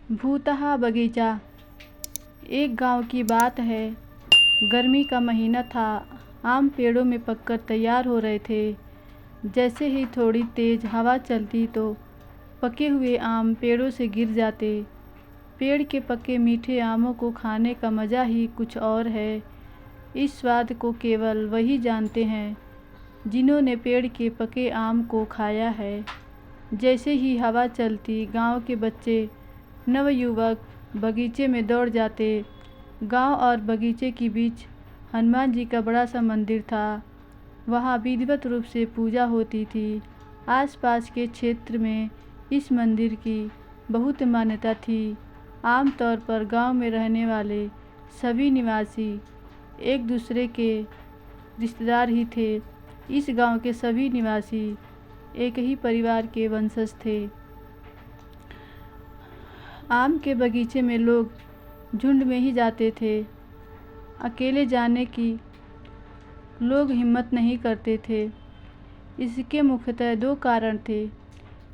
भूतहा बगीचा। एक गांव की बात है। गर्मी का महीना था। आम पेड़ों में पककर तैयार हो रहे थे। जैसे ही थोड़ी तेज हवा चलती तो पके हुए आम पेड़ों से गिर जाते। पेड़ के पके मीठे आमों को खाने का मज़ा ही कुछ और है। इस स्वाद को केवल वही जानते हैं जिन्होंने पेड़ के पके आम को खाया है। जैसे ही हवा चलती, गांव के बच्चे नवयुवक बगीचे में दौड़ जाते। गांव और बगीचे के बीच हनुमान जी का बड़ा सा मंदिर था। वहां विधिवत रूप से पूजा होती थी। आसपास के क्षेत्र में इस मंदिर की बहुत मान्यता थी। आमतौर पर गांव में रहने वाले सभी निवासी एक दूसरे के रिश्तेदार ही थे। इस गांव के सभी निवासी एक ही परिवार के वंशज थे। आम के बगीचे में लोग झुंड में ही जाते थे। अकेले जाने की लोग हिम्मत नहीं करते थे। इसके मुख्यतः दो कारण थे।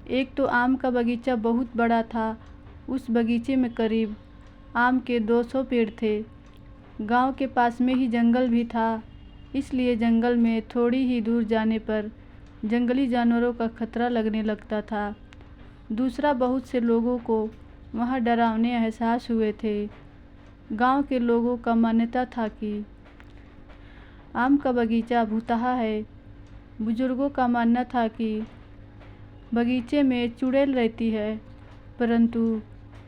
एक तो आम का बगीचा बहुत बड़ा था। उस बगीचे में करीब आम के 200 पेड़ थे। गांव के पास में ही जंगल भी था, इसलिए जंगल में थोड़ी ही दूर जाने पर जंगली जानवरों का खतरा लगने लगता था। दूसरा, बहुत से लोगों को वहाँ डरावने एहसास हुए थे। गांव के लोगों का मान्यता था कि आम का बगीचा भूतहा है। बुजुर्गों का मानना था कि बगीचे में चुड़ैल रहती है, परंतु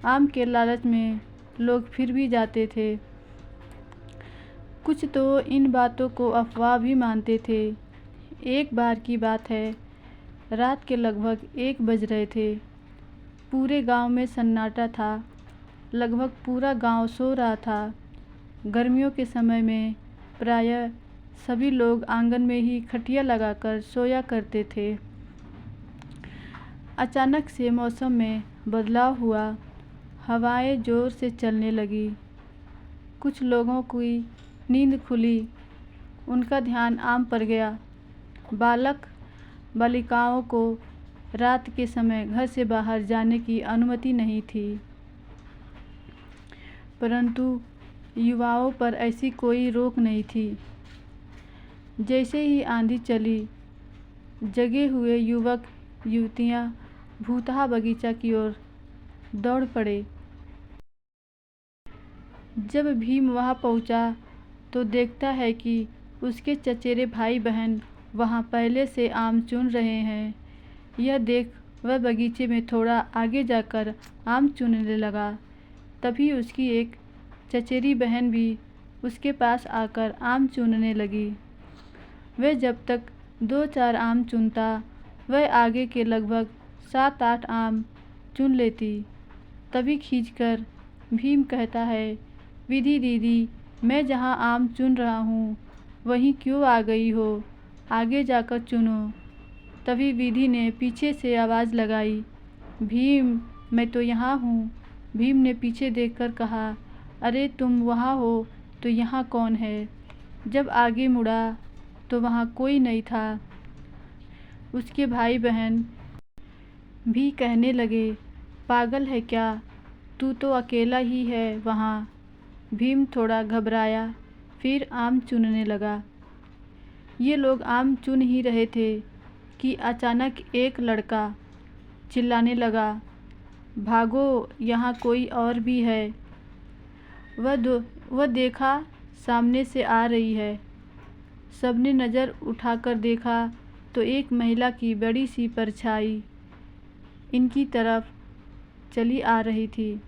आम के लालच में लोग फिर भी जाते थे। कुछ तो इन बातों को अफवाह भी मानते थे। एक बार की बात है, रात के लगभग 1 बज रहे थे। पूरे गांव में सन्नाटा था। लगभग पूरा गांव सो रहा था। गर्मियों के समय में प्रायः सभी लोग आंगन में ही खटिया लगाकर सोया करते थे। अचानक से मौसम में बदलाव हुआ। हवाएं जोर से चलने लगी। कुछ लोगों की नींद खुली। उनका ध्यान आम पर गया। बालक बालिकाओं को रात के समय घर से बाहर जाने की अनुमति नहीं थी, परंतु युवाओं पर ऐसी कोई रोक नहीं थी। जैसे ही आंधी चली, जगे हुए युवक युवतियां भूतहा बगीचा की ओर दौड़ पड़े। जब भीम वहां पहुंचा तो देखता है कि उसके चचेरे भाई बहन वहां पहले से आम चुन रहे हैं। यह देख वह बगीचे में थोड़ा आगे जाकर आम चुनने लगा। तभी उसकी एक चचेरी बहन भी उसके पास आकर आम चुनने लगी। वह जब तक 2-4 आम चुनता, वह आगे के लगभग 7-8 आम चुन लेती। तभी खींचकर भीम कहता है, विधि दीदी, मैं जहाँ आम चुन रहा हूँ वहीं क्यों आ गई हो? आगे जाकर चुनो। तभी विधि ने पीछे से आवाज़ लगाई, भीम, मैं तो यहाँ हूँ। भीम ने पीछे देखकर कहा, अरे तुम वहाँ हो तो यहाँ कौन है? जब आगे मुड़ा तो वहाँ कोई नहीं था। उसके भाई बहन भी कहने लगे, पागल है क्या? तू तो अकेला ही है वहाँ। भीम थोड़ा घबराया, फिर आम चुनने लगा। ये लोग आम चुन ही रहे थे कि अचानक एक लड़का चिल्लाने लगा, भागो, यहाँ कोई और भी है। वह देखा सामने से आ रही है। सबने नज़र उठाकर देखा तो एक महिला की बड़ी सी परछाई इनकी तरफ चली आ रही थी।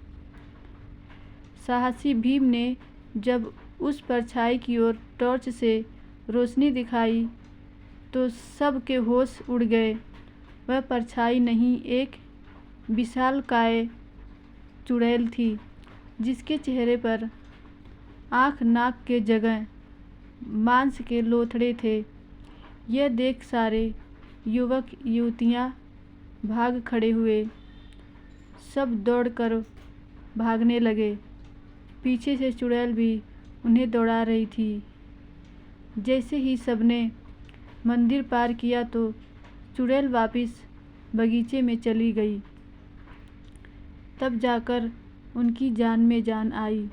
साहसी भीम ने जब उस परछाई की ओर टॉर्च से रोशनी दिखाई तो सब के होश उड़ गए। वह परछाई नहीं, एक विशालकाय चुड़ैल थी, जिसके चेहरे पर आँख नाक के जगह मांस के लोथड़े थे। यह देख सारे युवक युवतियाँ भाग खड़े हुए। सब दौड़कर भागने लगे। पीछे से चुड़ैल भी उन्हें दौड़ा रही थी। जैसे ही सबने मंदिर पार किया तो चुड़ैल वापस बगीचे में चली गई। तब जाकर उनकी जान में जान आई।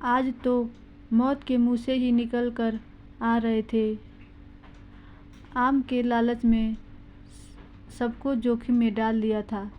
आज तो मौत के मुँह से ही निकल कर आ रहे थे। आम के लालच में सबको जोखिम में डाल दिया था।